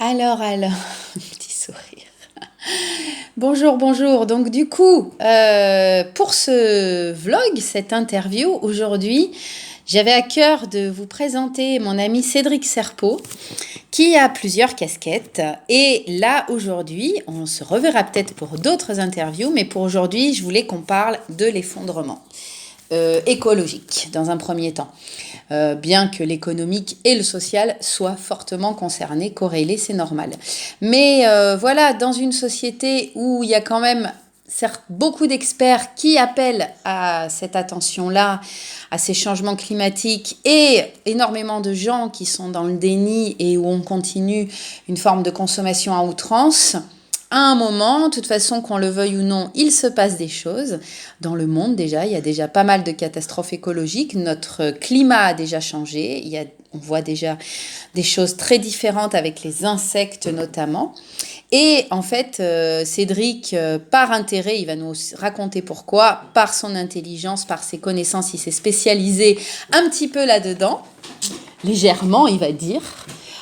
Alors, petit sourire. Bonjour, bonjour. Donc du coup, pour ce vlog, cette interview, aujourd'hui, j'avais à cœur de vous présenter mon ami Cédric Serpeau, qui a plusieurs casquettes. Et là, aujourd'hui, on se reverra peut-être pour d'autres interviews, mais pour aujourd'hui, je voulais qu'on parle de l'effondrement écologique dans un premier temps. Bien que l'économique et le social soient fortement concernés, corrélés, c'est normal. Mais voilà, dans une société où il y a quand même certes beaucoup d'experts qui appellent à cette attention-là, à ces changements climatiques, et énormément de gens qui sont dans le déni et où on continue une forme de consommation à outrance, à un moment, de toute façon, qu'on le veuille ou non, il se passe des choses. Dans le monde, déjà, il y a déjà pas mal de catastrophes écologiques. Notre climat a déjà changé. On voit déjà des choses très différentes avec les insectes notamment. Et en fait, Cédric, par intérêt, il va nous raconter pourquoi, par son intelligence, par ses connaissances, il s'est spécialisé un petit peu là-dedans, légèrement, il va dire.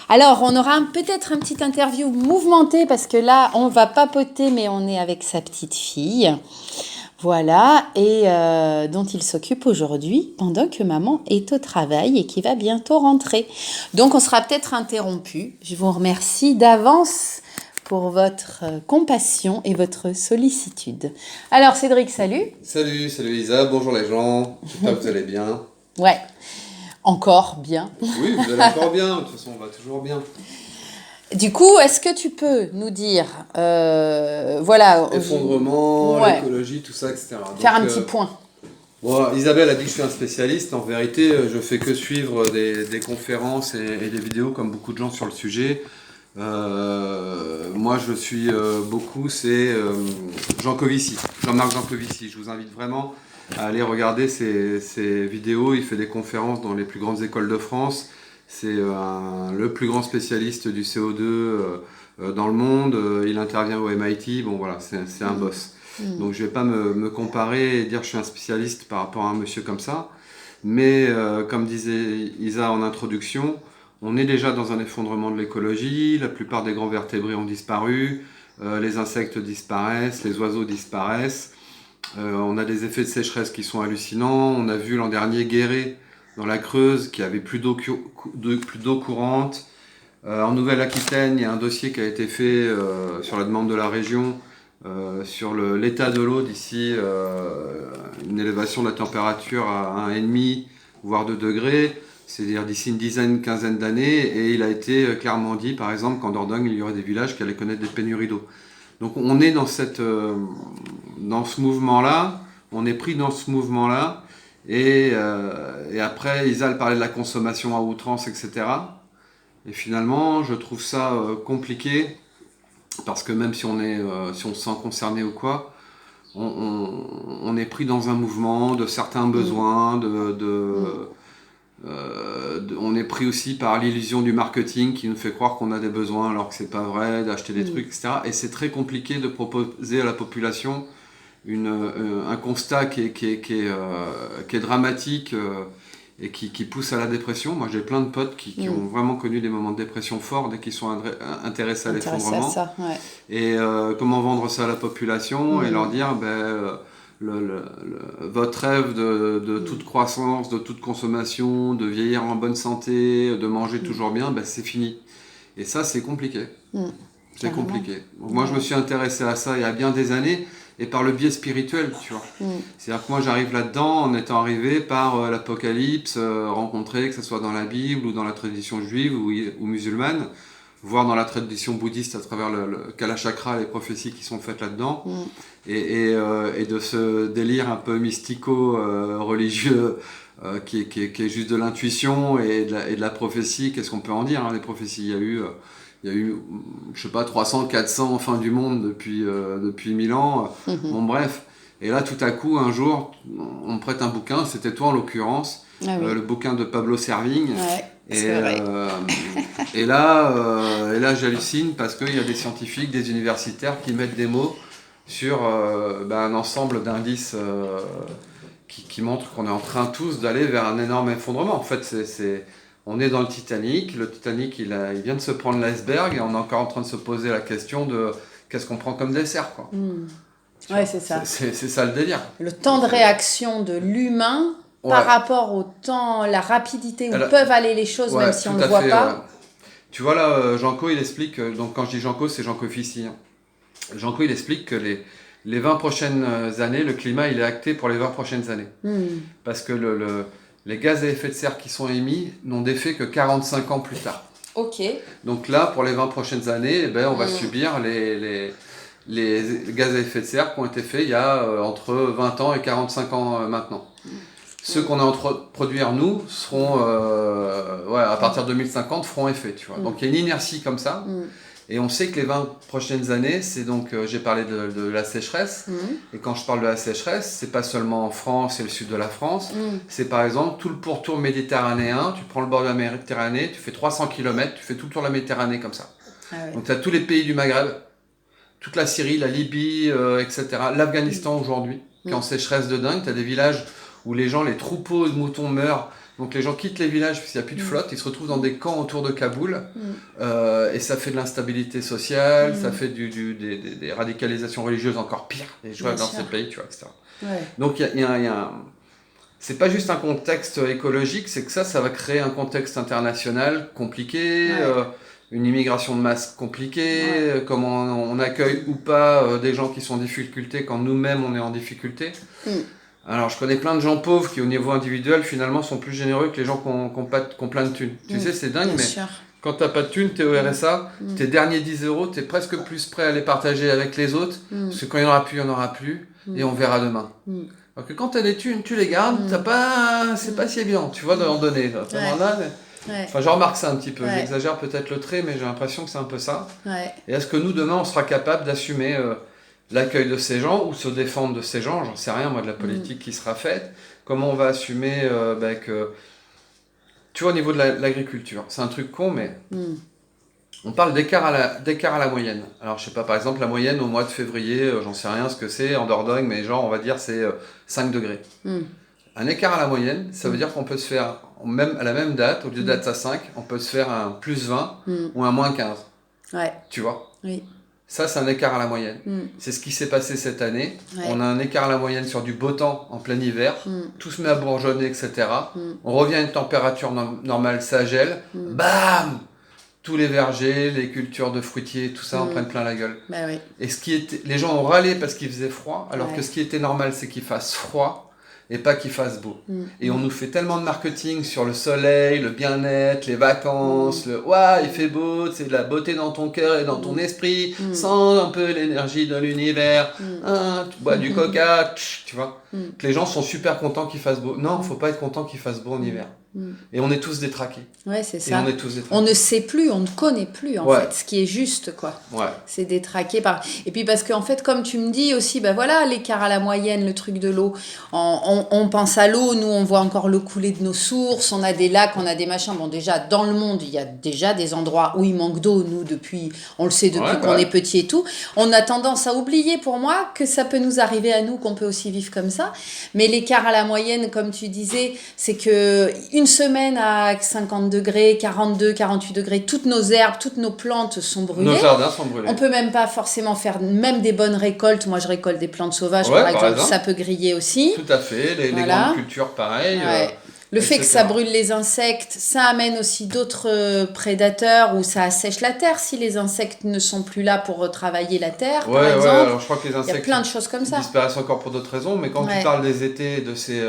Alors, on aura peut-être un petit interview mouvementé parce que là, on va papoter, mais on est avec sa petite fille. Voilà, et dont il s'occupe aujourd'hui pendant que maman est au travail et qui va bientôt rentrer. Donc, on sera peut-être interrompu. Je vous remercie d'avance pour votre compassion et votre sollicitude. Alors, Cédric, salut. Salut Isa, bonjour les gens, j'espère que vous allez bien. Ouais, encore bien. Oui, vous allez encore bien, de toute façon on va toujours bien. Du coup, est-ce que tu peux nous dire, voilà, Effondrement, ouais, l'écologie, tout ça, etc. faire Donc, un petit point. bon, Isabelle a dit que je suis un spécialiste, en vérité je fais que suivre des conférences et des vidéos comme beaucoup de gens sur le sujet. Moi je suis beaucoup, c'est Jean-Marc Jancovici. Je vous invite vraiment à aller regarder ses vidéos. Il fait des conférences dans les plus grandes écoles de France. C'est le plus grand spécialiste du CO2 dans le monde. Il intervient au MIT. Bon voilà, c'est un boss. Donc je vais pas me comparer et dire que je suis un spécialiste par rapport à un monsieur comme ça. Mais comme disait Isa en introduction, on est déjà dans un effondrement de l'écologie, la plupart des grands vertébrés ont disparu, les insectes disparaissent, les oiseaux disparaissent, on a des effets de sécheresse qui sont hallucinants, on a vu l'an dernier Guéret dans la Creuse qui avait plus d'eau courante. En Nouvelle-Aquitaine, il y a un dossier qui a été fait sur la demande de la région sur l'état de l'eau d'ici une élévation de la température à 1,5 voire 2 degrés, c'est-à-dire d'ici une dizaine, quinzaine d'années, et il a été clairement dit, par exemple, qu'en Dordogne, il y aurait des villages qui allaient connaître des pénuries d'eau. Donc on est dans ce mouvement-là, on est pris dans ce mouvement-là, et après, Isal parlait de la consommation à outrance, etc. Et finalement, je trouve ça compliqué, parce que même si on se sent concerné ou quoi, on est pris dans un mouvement de certains besoins, on est pris aussi par l'illusion du marketing qui nous fait croire qu'on a des besoins alors que c'est pas vrai, d'acheter des trucs, etc. Et c'est très compliqué de proposer à la population un constat qui est dramatique et qui pousse à la dépression. Moi j'ai plein de potes qui ont vraiment connu des moments de dépression forts dès qu'ils sont intéressés à l'effondrement. Ça, ouais. Et comment vendre ça à la population et leur dire votre rêve de toute croissance, de toute consommation, de vieillir en bonne santé, de manger toujours bien, c'est fini. Et ça, c'est compliqué. C'est compliqué. Donc, moi, je me suis intéressé à ça il y a bien des années, et par le biais spirituel, tu vois. C'est-à-dire que moi, j'arrive là-dedans en étant arrivé par l'Apocalypse, rencontré, que ce soit dans la Bible ou dans la tradition juive ou musulmane, voire dans la tradition bouddhiste à travers le Kalachakra, les prophéties qui sont faites là-dedans, et de ce délire un peu mystico-religieux qui est juste de l'intuition et de la prophétie. Qu'est-ce qu'on peut en dire, hein, les prophéties, il y a eu, je sais pas, 300, 400 fins du monde depuis 1000 ans. Bon, bref. Et là, tout à coup, un jour, on me prête un bouquin, c'était toi en l'occurrence, le bouquin de Pablo Servigne. Ouais, c'est vrai. Et là, j'hallucine parce qu'il y a des scientifiques, des universitaires qui mettent des mots sur un ensemble d'indices qui montrent qu'on est en train tous d'aller vers un énorme effondrement. En fait, On est dans le Titanic il vient de se prendre l'iceberg et on est encore en train de se poser la question de qu'est-ce qu'on prend comme dessert, quoi. Ouais, c'est ça. C'est ça le délire. Le temps de réaction de l'humain par rapport au temps, la rapidité où peuvent aller les choses, même si on ne le voit pas. Ouais. Tu vois là, Janco, il explique, donc quand je dis Janco, c'est Janco Fissi. Janco, il explique que les 20 prochaines années, le climat, il est acté pour les 20 prochaines années. Parce que les gaz à effet de serre qui sont émis n'ont d'effet que 45 ans plus tard. Ok. Donc là, pour les 20 prochaines années, eh ben, on va subir les gaz à effet de serre qui ont été faits il y a entre 20 ans et 45 ans maintenant. Ceux qu'on a en train de produire, nous, seront, à partir de 2050, feront effet. Tu vois. Donc il y a une inertie comme ça. Et on sait que les 20 prochaines années, c'est donc, j'ai parlé de la sécheresse. Et quand je parle de la sécheresse, c'est pas seulement en France et le sud de la France. C'est par exemple tout le pourtour méditerranéen. Tu prends le bord de la Méditerranée, tu fais 300 km, tu fais tout le tour de la Méditerranée comme ça. Donc tu as tous les pays du Maghreb, toute la Syrie, la Libye, etc. L'Afghanistan aujourd'hui, qui est en sécheresse de dingue. Tu as des villages où les gens, les troupeaux de moutons meurent. Donc les gens quittent les villages parce qu'il n'y a plus de flotte, ils se retrouvent dans des camps autour de Kaboul, et ça fait de l'instabilité sociale, ça fait des radicalisations religieuses encore pires, dans ces pays, tu vois, etc. Donc c'est pas juste un contexte écologique, c'est que ça va créer un contexte international compliqué, une immigration de masse compliquée, comment on accueille ou pas des gens qui sont en difficulté quand nous-mêmes on est en difficulté. Alors, je connais plein de gens pauvres qui, au niveau individuel, finalement, sont plus généreux que les gens qui ont plein de thunes. Tu sais, c'est dingue, mais quand tu n'as pas de thunes, tu es au RSA, tes derniers 10 €, tu es presque plus prêt à les partager avec les autres, parce que quand il n'y en aura plus, il n'y en aura plus, et on verra demain. Alors que quand tu as des thunes, tu les gardes, c'est pas si évident, tu vois, de leur donner. Enfin, je remarque ça un petit peu, j'exagère peut-être le trait, mais j'ai l'impression que c'est un peu ça. Et est-ce que nous, demain, on sera capable d'assumer l'accueil de ces gens ou se défendre de ces gens, j'en sais rien moi de la politique qui sera faite, comment on va assumer que... Tu vois, au niveau de l'agriculture, c'est un truc con, mais on parle d'écart à la moyenne. Alors je sais pas, par exemple la moyenne au mois de février, j'en sais rien ce que c'est en Dordogne, mais genre on va dire c'est 5 degrés. Un écart à la moyenne, ça veut dire qu'on peut se faire, même à la même date, au lieu d'être à 5, on peut se faire un plus 20 ou un moins 15. Tu vois. Oui. Ça, c'est un écart à la moyenne. C'est ce qui s'est passé cette année. On a un écart à la moyenne sur du beau temps en plein hiver. Tout se met à bourgeonner, etc. On revient à une température normale, ça gèle. Bam! Tous les vergers, les cultures de fruitiers, tout ça en prennent plein la gueule. Et les gens ont râlé parce qu'il faisait froid, alors que ce qui était normal, c'est qu'il fasse froid et pas qu'il fasse beau. Et on nous fait tellement de marketing sur le soleil, le bien-être, les vacances, il fait beau, c'est de la beauté dans ton cœur et dans ton esprit, sens un peu l'énergie de l'univers, tu bois du coca, tu vois. Que les gens sont super contents qu'il fasse beau. Non, faut pas être content qu'il fasse beau en hiver. Et on est tous détraqués. Ouais, c'est ça. On ne sait plus, on ne connaît plus en fait ce qui est juste, quoi. C'est détraqué par. Et puis parce qu'en fait, comme tu me dis aussi, l'écart à la moyenne, le truc de l'eau. On pense à l'eau, nous on voit encore l'eau couler de nos sources, on a des lacs, on a des machins. Bon, déjà dans le monde, il y a déjà des endroits où il manque d'eau. Nous, on le sait depuis qu'on est petit et tout. On a tendance à oublier, pour moi, que ça peut nous arriver à nous, qu'on peut aussi vivre comme ça. Mais l'écart à la moyenne, comme tu disais, c'est que une semaine à 50 degrés, 42, 48 degrés, toutes nos herbes, toutes nos plantes sont brûlées. Nos jardins sont brûlés. On peut même pas forcément faire même des bonnes récoltes. Moi, je récolte des plantes sauvages, par exemple. Ça peut griller aussi. Tout à fait. Les grandes cultures, pareil. Le fait que ça brûle les insectes, ça amène aussi d'autres prédateurs ou ça assèche la terre si les insectes ne sont plus là pour retravailler la terre, par exemple. Alors je crois que les insectes, il y a plein de choses comme ça. Disparaissent encore pour d'autres raisons, mais quand tu parles des étés, de ces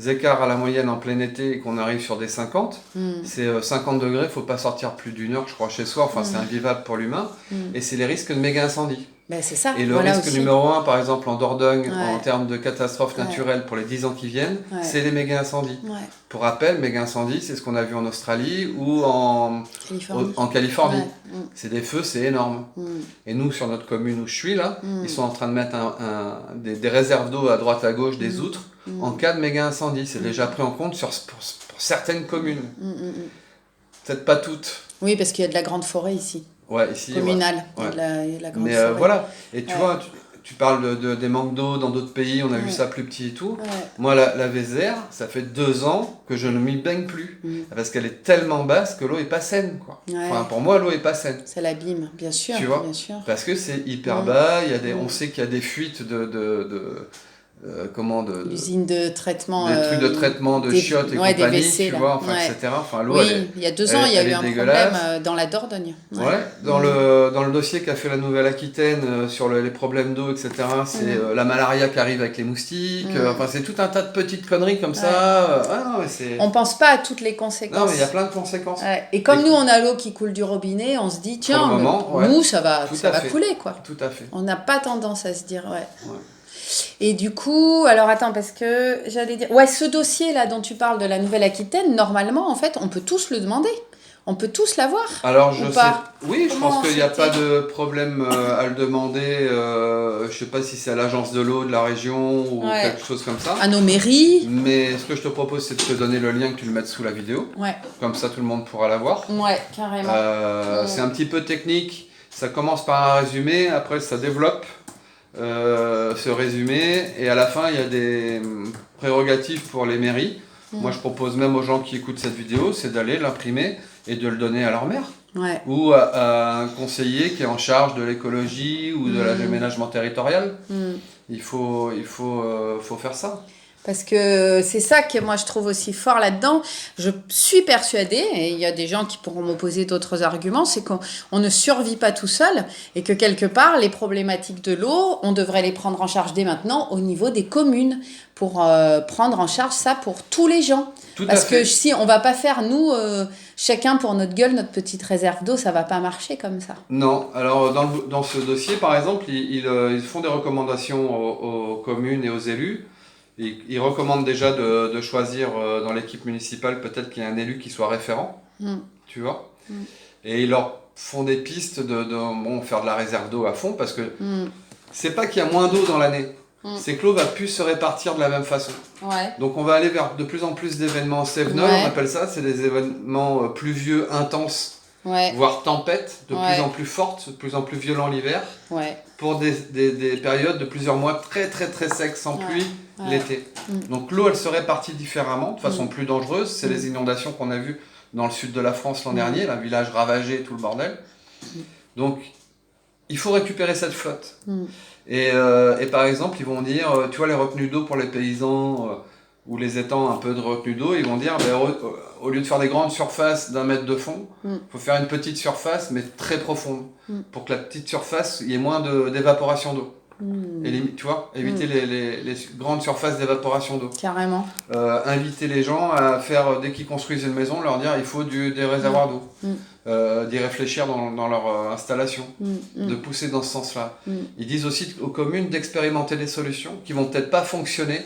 écarts à la moyenne en plein été et qu'on arrive sur des 50, c'est 50 degrés, il ne faut pas sortir plus d'une heure, je crois, chez soi, c'est invivable pour l'humain, et c'est les risques de méga incendies. C'est ça. Et le risque numéro 1, par exemple en Dordogne, en termes de catastrophes naturelles pour les 10 ans qui viennent, c'est les méga incendies. Pour rappel, méga incendies, c'est ce qu'on a vu en Australie ou en Californie. C'est des feux, c'est énorme. Et nous, sur notre commune où je suis là, ils sont en train de mettre des réserves d'eau à droite à gauche, des outres, en cas de méga incendie. C'est déjà pris en compte pour certaines communes. Peut-être pas toutes. Oui, parce qu'il y a de la grande forêt ici. Ici, communale. Il y a de la grande mais forêt. voilà, et tu vois, tu parles des manques d'eau dans d'autres pays, on a vu ça plus petit et tout. Ouais. Moi, la Vézère, ça fait 2 ans que je ne m'y baigne plus. Parce qu'elle est tellement basse que l'eau est pas saine, quoi. Ouais. Enfin, pour moi, l'eau est pas saine. Ça l'abîme, bien sûr. Tu vois, bien sûr. parce que c'est hyper bas, il y a on sait qu'il y a des fuites l'usine de traitement, des trucs de traitement de chiottes et des compagnie, WC, tu là. vois, enfin, etc. Enfin, l'eau, oui, il y a 2 ans, il y a eu un dégueulasse. problème dans la Dordogne. Ouais, dans le dossier qu'a fait la Nouvelle-Aquitaine sur les problèmes d'eau, etc., c'est la malaria qui arrive avec les moustiques, enfin, c'est tout un tas de petites conneries comme ça. On pense pas à toutes les conséquences. Non, mais il y a plein de conséquences. Ouais. Et comme nous, on a l'eau qui coule du robinet, on se dit, tiens, nous, ça va couler, quoi. Tout à fait. On n'a pas tendance à se dire, Et du coup, alors attends, parce que j'allais dire... Ouais, ce dossier-là dont tu parles de la Nouvelle-Aquitaine, normalement, en fait, on peut tous le demander. On peut tous l'avoir. Alors, je sais... Oui, je Comment pense qu'il n'y a pas de problème à le demander. Je ne sais pas si c'est à l'agence de l'eau de la région ou quelque chose comme ça. À nos mairies. Mais ce que je te propose, c'est de te donner le lien, que tu le mettes sous la vidéo. Ouais. Comme ça, tout le monde pourra l'avoir. Ouais, carrément. C'est un petit peu technique. Ça commence par un résumé, après ça développe. Ce résumé, et à la fin il y a des prérogatives pour les mairies. Moi je propose même aux gens qui écoutent cette vidéo, c'est d'aller l'imprimer et de le donner à leur maire ou à un conseiller qui est en charge de l'écologie ou de l'aménagement territorial. Il faut faire ça. Parce que c'est ça que moi je trouve aussi fort là-dedans. Je suis persuadée, et il y a des gens qui pourront m'opposer d'autres arguments, c'est qu'on ne survit pas tout seul et que quelque part les problématiques de l'eau, on devrait les prendre en charge dès maintenant au niveau des communes pour prendre en charge ça pour tous les gens. Parce que si on va pas faire nous chacun pour notre gueule notre petite réserve d'eau, ça va pas marcher comme ça. Non, alors dans ce dossier par exemple, ils font des recommandations aux communes et aux élus. Ils recommandent déjà de choisir dans l'équipe municipale peut-être qu'il y ait un élu qui soit référent, tu vois. Et ils leur font des pistes de faire de la réserve d'eau à fond parce que c'est pas qu'il y a moins d'eau dans l'année, c'est que l'eau va plus se répartir de la même façon. Donc on va aller vers de plus en plus d'événements Sevenol, on appelle ça, c'est des événements pluvieux intenses. Voire tempêtes de plus en plus fortes, de plus en plus violents l'hiver, pour des périodes de plusieurs mois très très très secs, sans pluie, l'été. Donc l'eau elle se répartit différemment, de façon plus dangereuse, c'est les inondations qu'on a vues dans le sud de la France l'an dernier, un village ravagé, tout le bordel. Donc il faut récupérer cette flotte. Et par exemple ils vont dire, tu vois les retenues d'eau pour les paysans, ou les étangs un peu de retenue d'eau, ils vont dire au lieu de faire des grandes surfaces d'1 mètre de fond, faut faire une petite surface mais très profonde pour que la petite surface, il y ait moins d'évaporation d'eau. Et tu vois, éviter les grandes surfaces d'évaporation d'eau. Carrément. Inviter les gens à faire, dès qu'ils construisent une maison, leur dire il faut des réservoirs d'eau. D'y réfléchir dans leur installation, de pousser dans ce sens-là. Ils disent aussi aux communes d'expérimenter des solutions qui vont peut-être pas fonctionner,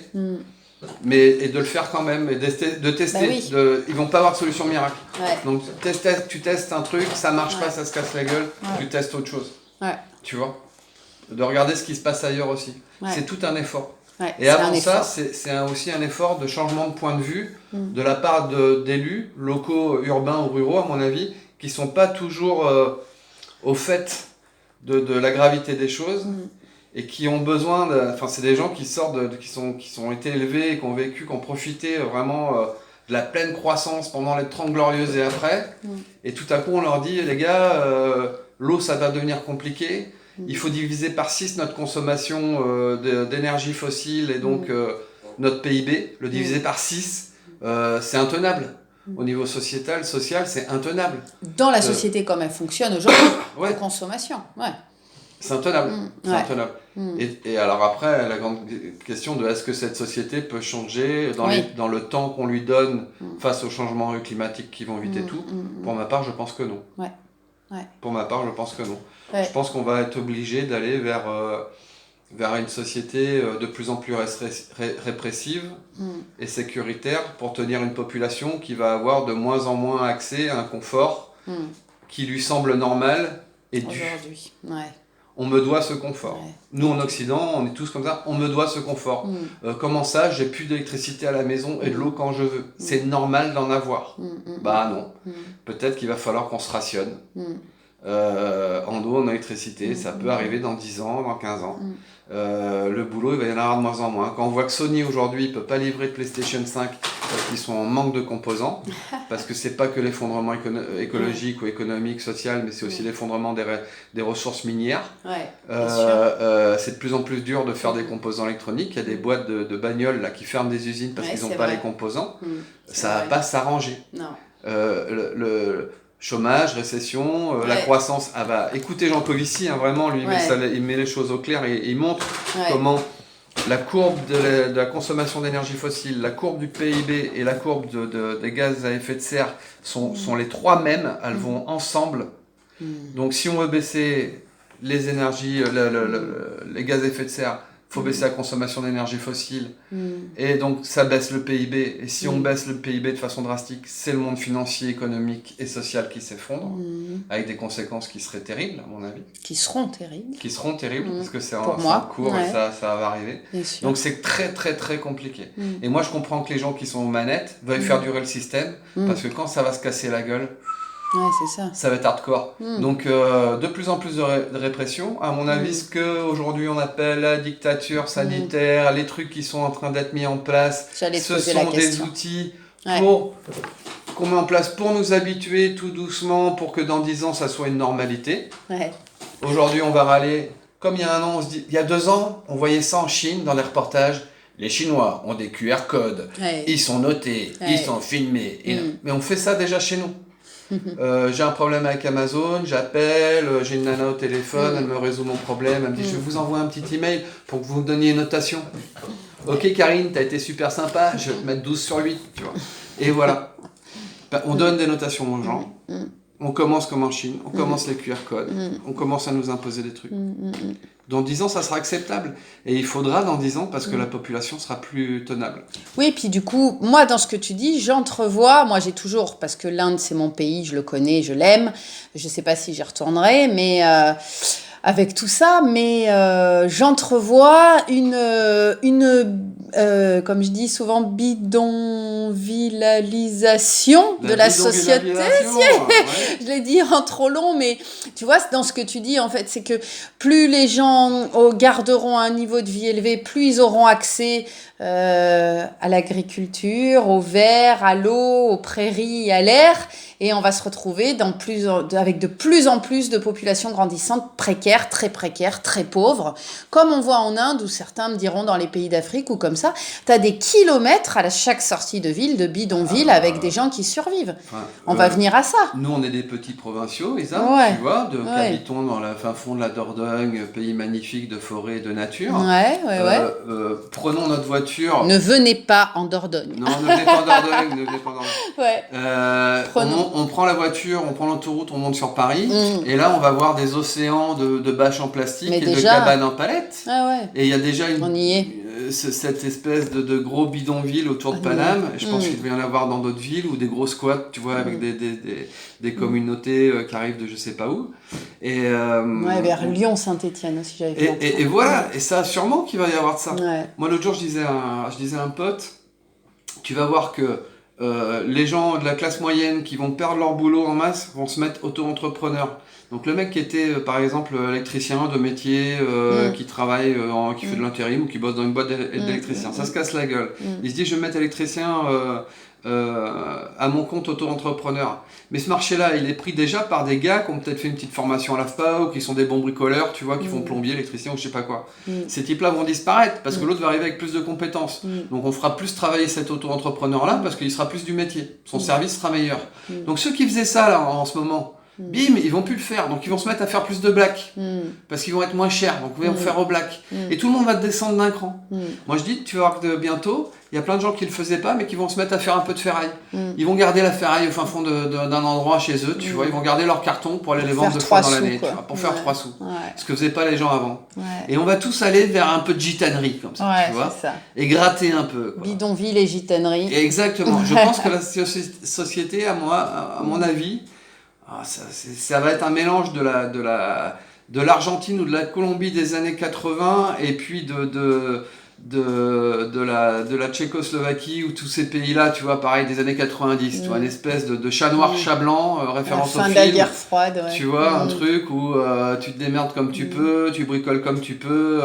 et de le faire quand même, et de tester. Ils vont pas avoir de solution miracle. Donc tu testes un truc, ça marche pas, ça se casse la gueule, tu testes autre chose. Tu vois, de regarder ce qui se passe ailleurs aussi. C'est tout un effort. Et avant ça, c'est aussi un effort de changement de point de vue de la part d'élus locaux, urbains ou ruraux, à mon avis, qui sont pas toujours au fait de la gravité des choses. Et qui ont besoin, enfin c'est des gens qui sortent, qui ont été élevés, et qui ont vécu, qui ont profité vraiment de la pleine croissance pendant les 30 glorieuses et après. Et tout à coup on leur dit, les gars, l'eau ça va devenir compliqué, il faut diviser par 6 notre consommation d'énergie fossile et donc notre PIB, le diviser par 6, c'est intenable. Au niveau sociétal, social, c'est intenable. Dans la société comme elle fonctionne aujourd'hui, de consommation, c'est intenable. Intenable. Et alors après, la grande question de est-ce que cette société peut changer dans le temps qu'on lui donne face aux changements climatiques qui vont vite et tout. Pour ma part, je pense que non. Pour ma part, je pense que non. Je pense qu'on va être obligé d'aller vers une société de plus en plus répressive et sécuritaire pour tenir une population qui va avoir de moins en moins accès à un confort qui lui semble normal et dû. Aujourd'hui, On me doit ce confort. Nous, en Occident, on est tous comme ça, on me doit ce confort. Comment ça, j'ai plus d'électricité à la maison et de l'eau quand je veux. C'est normal d'en avoir. Bah non. Peut-être qu'il va falloir qu'on se rationne. en eau, en électricité. Ça peut arriver dans 10 ans, dans 15 ans. Le boulot, il va y en avoir de moins en moins. Quand on voit que Sony aujourd'hui ne peut pas livrer de PlayStation 5 parce qu'ils sont en manque de composants, parce que c'est pas que l'effondrement écologique ou économique, social, mais c'est aussi l'effondrement des ressources minières. C'est de plus en plus dur de faire des composants électroniques. Il y a des boîtes de bagnoles là, qui ferment des usines parce qu'ils n'ont pas les composants. Ça va pas s'arranger. Le chômage, récession, la croissance. Écoutez Jean Covici, vraiment, lui, il met les choses au clair et il montre comment la courbe de la consommation d'énergie fossile, la courbe du PIB et la courbe des gaz à effet de serre sont les trois mêmes, elles vont ensemble. Donc si on veut baisser les énergies, les gaz à effet de serre, il faut baisser la consommation d'énergie fossile. Et donc ça baisse le PIB. Et si on baisse le PIB de façon drastique, c'est le monde financier, économique et social qui s'effondre, avec des conséquences qui seraient terribles, à mon avis. Qui seront terribles, parce que c'est en cours et ça va arriver. Donc c'est très très très compliqué. Et moi je comprends que les gens qui sont aux manettes veulent faire durer le système, parce que quand ça va se casser la gueule, ça va être hardcore. Donc de plus en plus de répression. À mon avis, ce qu'aujourd'hui on appelle la dictature sanitaire, les trucs qui sont en train d'être mis en place, ce sont des outils qu'on met en place pour nous habituer tout doucement, pour que dans 10 ans ça soit une normalité. Aujourd'hui on va râler. Comme il y a un an, il y a 2 ans, on voyait ça en Chine dans les reportages. Les Chinois ont des QR codes, ils sont notés, ils sont filmés. Mais on fait ça déjà chez nous. J'ai un problème avec Amazon, j'appelle, j'ai une nana au téléphone, elle me résout mon problème, elle me dit je vous envoie un petit email pour que vous me donniez une notation. Ok Karine, t'as été super sympa, je vais te mettre 12 sur 8, tu vois. Et voilà. On donne des notations aux gens, on commence comme en Chine, on commence les QR codes, on commence à nous imposer des trucs. Dans 10 ans, ça sera acceptable. Et il faudra dans 10 ans parce que la population sera plus tenable. Oui, puis du coup, moi, dans ce que tu dis, j'entrevois, moi j'ai toujours, parce que l'Inde, c'est mon pays, je le connais, je l'aime, je ne sais pas si j'y retournerai, mais avec tout ça, mais j'entrevois comme je dis souvent, bidonvillisation de la société. Je l'ai dit en trop long, mais tu vois, dans ce que tu dis, en fait, c'est que plus les gens garderont un niveau de vie élevé, plus ils auront accès à l'agriculture, au verre, à l'eau, aux prairies, à l'air, et on va se retrouver avec de plus en plus de populations grandissantes précaires, très pauvres, comme on voit en Inde, où certains me diront dans les pays d'Afrique ou comme ça, tu as des kilomètres à chaque sortie de ville, de bidonville, avec des gens qui survivent. On va venir à ça. Nous, on est des petits provinciaux, Isa, tu vois, qui habitons dans le fin fond de la Dordogne, pays magnifique de forêt et de nature. Prenons notre voiture. Ne venez pas en Dordogne. Non, ne venez pas en Dordogne, on prend la voiture, on prend l'autoroute, on monte sur Paris, et là, on va voir des océans de bâches en plastique et de cabanes en palette. Et il y a déjà cette espèce de gros bidonville autour de Paname. Je pense qu'il devait y en avoir dans d'autres villes, ou des gros squats, tu vois, avec des communautés qui arrivent de je sais pas où. Et, vers Lyon, Saint-Étienne aussi, j'avais fait. Et voilà, et ça, sûrement qu'il va y avoir de ça. Moi, l'autre jour, je disais à un pote, tu vas voir que les gens de la classe moyenne qui vont perdre leur boulot en masse vont se mettre auto-entrepreneurs. Donc le mec qui était par exemple électricien de métier, qui travaille, qui fait de l'intérim ou qui bosse dans une boîte d'électricien, ça se casse la gueule. Il se dit je vais mettre électricien à mon compte auto-entrepreneur. Mais ce marché-là, il est pris déjà par des gars qui ont peut-être fait une petite formation à l'AFPA ou qui sont des bons bricoleurs, tu vois, qui font plombier, électricien ou je sais pas quoi. Ces types-là vont disparaître parce que l'autre va arriver avec plus de compétences. Donc on fera plus travailler cet auto-entrepreneur-là parce qu'il sera plus du métier. Son service sera meilleur. Donc ceux qui faisaient ça là en ce moment, bim, ils vont plus le faire, donc ils vont se mettre à faire plus de black parce qu'ils vont être moins chers, donc ils vont faire au black et tout le monde va descendre d'un cran. Moi je dis, tu vas voir que bientôt il y a plein de gens qui le faisaient pas mais qui vont se mettre à faire un peu de ferraille. Ils vont garder la ferraille au fin fond d'un endroit chez eux, tu vois, ils vont garder leur carton pour aller les vendre 2 fois dans l'année, tu vois, pour faire 3 sous. Ce que faisaient pas les gens avant. Et on va tous aller vers un peu de gitanerie comme ça, tu vois, et gratter un peu, quoi. Bidonville et gitanerie. Exactement. Je pense que la société, à mon avis, ça va être un mélange de l'Argentine ou de la Colombie des années 80 et puis de la Tchécoslovaquie ou tous ces pays-là, tu vois, pareil, des années 90, tu vois, une espèce de chat noir, chat blanc, référence au fin film. de la guerre froide, ouais. Tu vois, un truc où tu te démerdes comme tu peux, tu bricoles comme tu peux,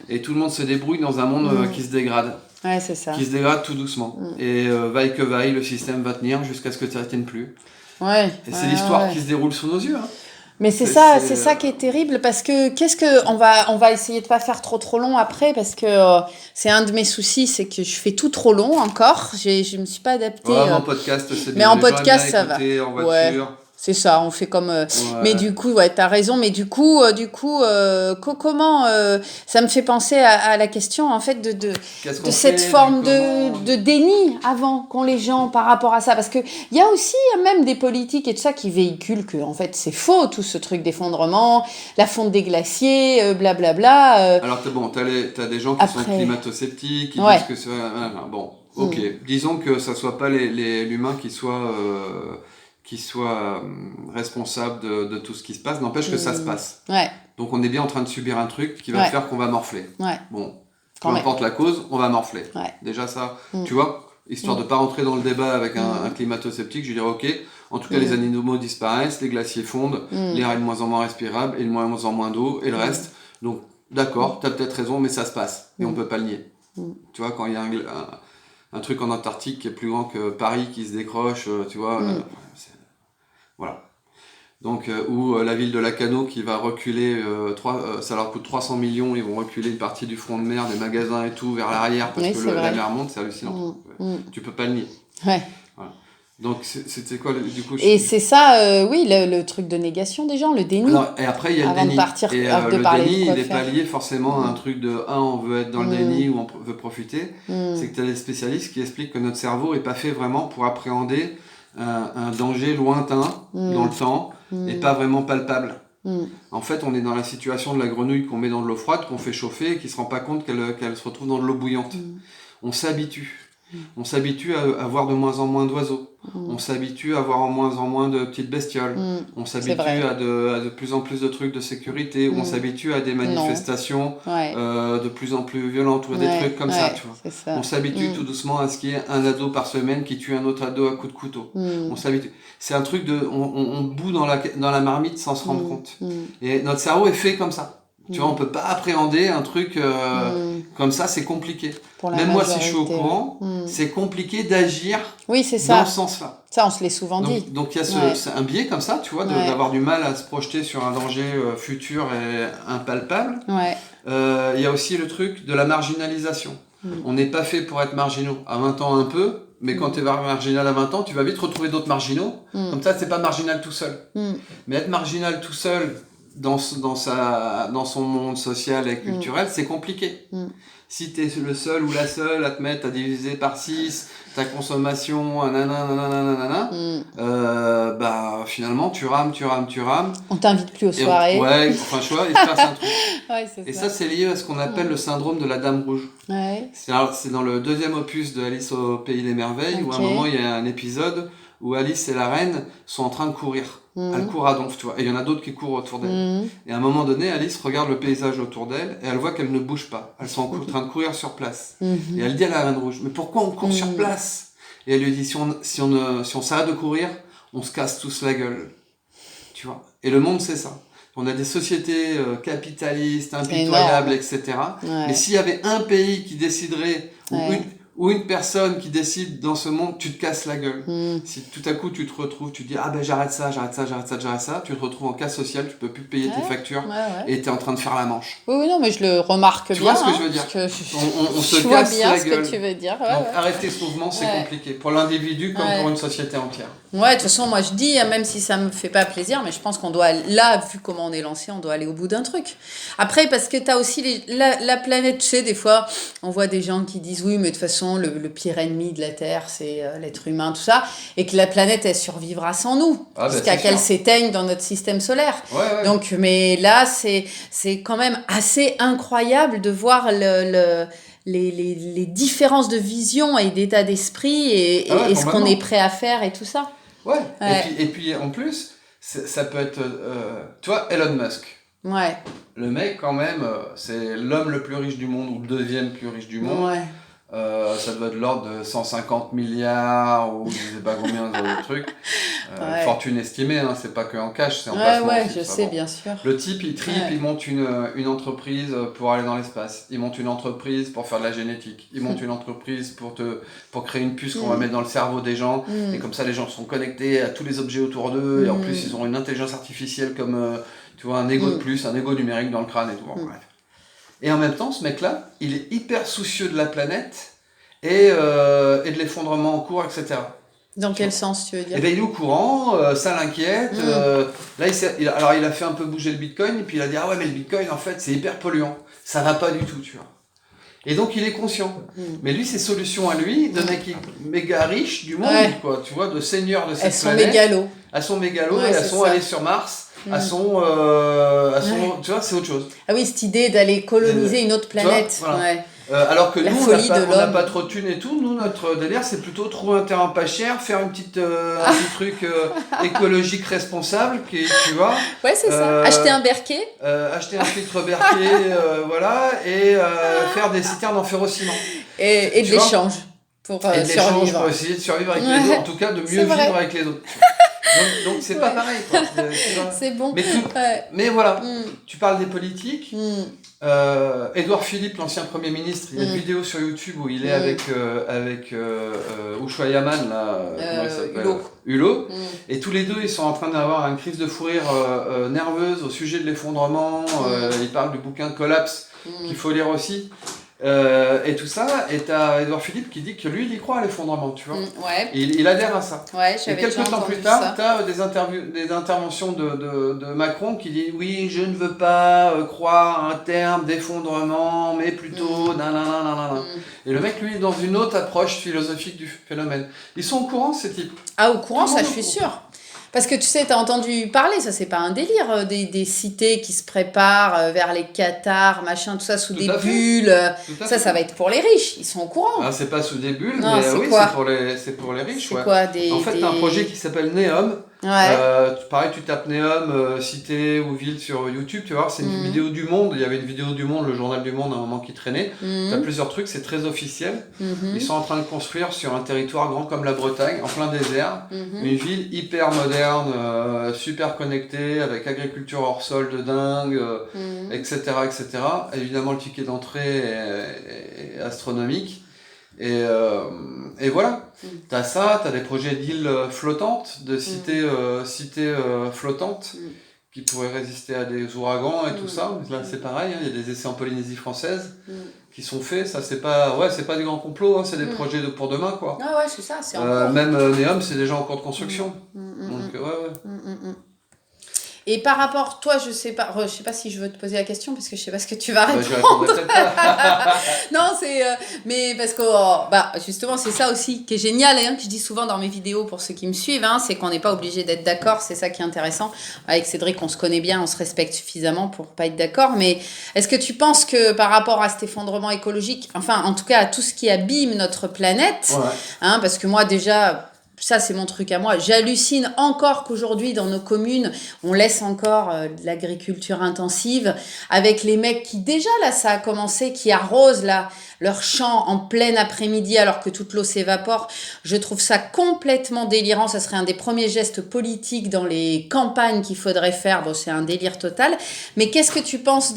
et tout le monde se débrouille dans un monde qui se dégrade. Ouais, c'est ça. Qui se dégrade tout doucement. Et vaille que vaille, le système va tenir jusqu'à ce que tu ne tiennes plus. Ouais. Et c'est l'histoire qui se déroule sous nos yeux. Hein. Mais c'est ça qui est terrible, parce que on va essayer de pas faire trop long après, parce que c'est un de mes soucis, c'est que je fais tout trop long encore. Je me suis pas adaptée. Ouais, en podcast, c'est bien. Mais en podcast, ça va. En voiture. Ouais. C'est ça, on fait comme. Mais du coup, ouais, t'as raison. Mais du coup, comment ça me fait penser à la question en fait de cette forme de déni avant qu'ont les gens par rapport à ça, parce que il y a aussi même des politiques et tout ça qui véhiculent que en fait c'est faux, tout ce truc d'effondrement, la fonte des glaciers, blablabla. Alors t'as des gens qui sont climato-sceptiques, qui disent que c'est bon. Ok, disons que ça soit pas l'humain qui soit responsable de tout ce qui se passe, n'empêche que ça se passe. Ouais. Donc on est bien en train de subir un truc qui va faire qu'on va morfler. Ouais. Bon, peu importe la cause, on va morfler. Ouais. Déjà ça, tu vois, histoire de pas rentrer dans le débat avec un climato-sceptique, je dirais ok, en tout cas les animaux disparaissent, les glaciers fondent, l'air est de moins en moins respirable, et de moins en moins d'eau, et le reste. Donc d'accord, t'as peut-être raison, mais ça se passe, et on peut pas le nier. Tu vois, quand il y a un truc en Antarctique qui est plus grand que Paris qui se décroche, tu vois, voilà. Donc, ou la ville de Lacanau qui va reculer, ça leur coûte 300 millions, ils vont reculer une partie du front de mer, des magasins et tout, vers l'arrière, parce que la mer monte, c'est hallucinant. Tu peux pas le nier. Ouais. Voilà. Donc, c'était quoi, du coup Et c'est ça, oui, le truc de négation des gens, le déni. Alors, et après, il y a le déni. Le déni, il n'est pas lié forcément à un truc de on veut être dans le déni ou on veut profiter. C'est que tu as des spécialistes qui expliquent que notre cerveau n'est pas fait vraiment pour appréhender un danger lointain dans le temps et pas vraiment palpable. En fait, on est dans la situation de la grenouille qu'on met dans de l'eau froide, qu'on fait chauffer et qui ne se rend pas compte qu'elle se retrouve dans de l'eau bouillante. On s'habitue. On s'habitue à voir de moins en moins d'oiseaux. On s'habitue à voir en moins de petites bestioles. On s'habitue à de plus en plus de trucs de sécurité. On s'habitue à des manifestations de plus en plus violentes ou à des trucs comme ça, tu vois. On s'habitue tout doucement à ce qu'il y ait un ado par semaine qui tue un autre ado à coups de couteau. On s'habitue. C'est un truc on bout dans la marmite sans se rendre compte. Et notre cerveau est fait comme ça. Tu vois, on peut pas appréhender un truc comme ça, c'est compliqué. Même moi, si je suis au courant, c'est compliqué d'agir dans ce sens-là. Ça, on se l'est souvent dit. Donc il y a c'est un biais comme ça, tu vois, d'avoir du mal à se projeter sur un danger futur et impalpable. Il y a aussi le truc de la marginalisation. On n'est pas fait pour être marginaux. À 20 ans, un peu, mais quand tu es marginal à 20 ans, tu vas vite retrouver d'autres marginaux. Comme ça, c'est pas marginal tout seul. Mais être marginal tout seul, dans son monde social et culturel, c'est compliqué. Si tu es le seul ou la seule à te mettre à diviser par 6 ta consommation, finalement, tu rames. On t'invite plus aux soirées. Il se passe un truc. Ça, c'est lié à ce qu'on appelle le syndrome de la Dame Rouge. C'est dans le deuxième opus de Alice au Pays des Merveilles, où à un moment, il y a un épisode où Alice et la reine sont en train de courir. Elle court à donf, tu vois. Et il y en a d'autres qui courent autour d'elle. Et à un moment donné, Alice regarde le paysage autour d'elle et elle voit qu'elle ne bouge pas. Elles sont en train de courir sur place. Et elle dit à la reine rouge, mais pourquoi on court sur place? Et elle lui dit, si on s'arrête de courir, on se casse tous la gueule. Tu vois. Et le monde, c'est ça. On a des sociétés capitalistes, impitoyables, etc. Mais s'il y avait un pays qui déciderait, ou une personne qui décide dans ce monde, tu te casses la gueule. Si tout à coup tu te retrouves, tu te dis j'arrête ça, tu te retrouves en cas social, tu peux plus payer tes factures et tu es en train de faire la manche. Oui, non, mais je le remarque bien. Tu vois ce que je veux dire? On se casse la gueule. Ce que tu veux dire. Donc arrêter ce mouvement, c'est compliqué pour l'individu comme pour une société entière. Ouais, de toute façon, moi je dis, même si ça me fait pas plaisir, mais je pense qu'on doit, là, vu comment on est lancé, on doit aller au bout d'un truc. Après, parce que t'as aussi la planète, tu sais, des fois, on voit des gens qui disent, oui, mais de toute façon, le pire ennemi de la Terre, c'est l'être humain, tout ça, et que la planète, elle survivra sans nous, jusqu'à qu'elle s'éteigne dans notre système solaire. Donc, mais là, c'est quand même assez incroyable de voir les différences de vision et d'état d'esprit et ce qu'on est prêt à faire et tout ça. Et puis en plus, ça peut être... tu vois, Elon Musk. Ouais. Le mec, quand même, c'est l'homme le plus riche du monde, ou le deuxième plus riche du monde. Ouais. Ça doit être de l'ordre de 150 milliards, ou je sais pas combien de trucs. Ouais. Fortune estimée, hein, c'est pas que en cash, c'est en Ouais, placement ouais, aussi. je sais, bien sûr. Le type, il tripe, Ouais. il monte une entreprise pour aller dans l'espace. Il monte une entreprise pour faire de la génétique. Il monte une entreprise pour créer une puce qu'on va mettre dans le cerveau des gens. Et comme ça, les gens sont connectés à tous les objets autour d'eux. Et en plus, ils ont une intelligence artificielle comme, tu vois, un ego de plus, un ego numérique dans le crâne et tout. Bon, bref. Et en même temps, ce mec-là, il est hyper soucieux de la planète et de l'effondrement en cours, etc. Dans quel sens tu veux dire? Et bien il est au courant, ça l'inquiète. Là, il a fait un peu bouger le Bitcoin, et puis il a dit ah ouais, mais le Bitcoin en fait c'est hyper polluant, ça va pas du tout, tu vois. Et donc il est conscient. Mais lui, ses solutions à lui, de mec méga riche du monde, quoi, tu vois, de seigneur de cette planète. Mégalos. À son mégalo, Ouais, et à son ça. aller sur Mars, à son, tu vois, c'est autre chose. Ah oui, cette idée d'aller coloniser une autre planète. Vois, voilà. Ouais. Alors que La nous, folie de on n'a l'homme. pas trop de thunes et tout. Nous, notre délire, c'est plutôt trouver un terrain pas cher, faire un petit truc écologique responsable, tu vois. Ouais, c'est ça. Acheter un berquet. Acheter un filtre berquet, voilà, et faire des citernes en ferrociment. Et de l'échange. Pour et de l'échange survivre. pour essayer de survivre avec les autres, en tout cas de mieux vivre avec les autres. Donc c'est pas pareil, quoi. C'est bon. Mais voilà, tu parles des politiques. Édouard Philippe, l'ancien Premier ministre, il y a une vidéo sur YouTube où il est avec Ushuaïa Yaman, là, comment il s'appelle, Hulot. Et tous les deux, ils sont en train d'avoir une crise de fou rire nerveuse au sujet de l'effondrement. Ils parlent du bouquin Collapse, qu'il faut lire aussi. Et tout ça, et t'as Édouard Philippe qui dit que lui, il y croit à l'effondrement, tu vois. Ouais. Il adhère à ça. Ouais, et quelques temps plus tard, t'as des interventions de Macron qui dit oui, je ne veux pas croire à un terme d'effondrement, mais plutôt nanana. Et le mec, lui, est dans une autre approche philosophique du phénomène. Ils sont au courant, ces types. Ah, au courant, ça, je suis sûre. Parce que tu sais, t'as entendu parler, ça c'est pas un délire, des cités qui se préparent vers les Qatars, machin, tout ça sous des bulles. Ça va être pour les riches, ils sont au courant. Ah, c'est pas sous des bulles, non, mais oui, c'est pour les riches. C'est quoi, en fait, t'as un projet qui s'appelle Neom. Ouais. Pareil, tu tapes Neom, cité ou ville sur YouTube, tu vois, c'est une vidéo du Monde. Il y avait une vidéo du Monde, le journal du Monde, à un moment qui traînait. T'as plusieurs trucs, c'est très officiel. Ils sont en train de construire sur un territoire grand comme la Bretagne, en plein désert, une ville hyper moderne, super connectée, avec agriculture hors sol de dingue, etc., etc. Évidemment, le ticket d'entrée est astronomique. Et voilà, t'as ça, t'as des projets d'îles flottantes, de cités flottantes qui pourraient résister à des ouragans et tout ça. Là, c'est pareil, il y a des essais en Polynésie française qui sont faits. Ça, c'est pas du grand complot, c'est des projets pour demain, quoi. Ah ouais, c'est ça, c'est encore. Même Neom, c'est déjà en cours de construction. Donc, Et par rapport, toi, je sais pas si je veux te poser la question parce que je sais pas ce que tu vas répondre. Je répondrai peut-être pas. Non, mais parce que justement, c'est ça aussi qui est génial, que je dis souvent dans mes vidéos pour ceux qui me suivent, c'est qu'on n'est pas obligé d'être d'accord, c'est ça qui est intéressant. Avec Cédric, on se connaît bien, on se respecte suffisamment pour pas être d'accord, mais est-ce que tu penses que par rapport à cet effondrement écologique, enfin, en tout cas, à tout ce qui abîme notre planète, parce que moi, déjà, ça c'est mon truc à moi, j'hallucine encore qu'aujourd'hui dans nos communes on laisse encore de l'agriculture intensive avec les mecs qui déjà là ça a commencé, qui arrosent là leurs champs en plein après-midi alors que toute l'eau s'évapore. Je trouve ça complètement délirant, ça serait un des premiers gestes politiques dans les campagnes qu'il faudrait faire. Bon, c'est un délire total, mais qu'est-ce que tu penses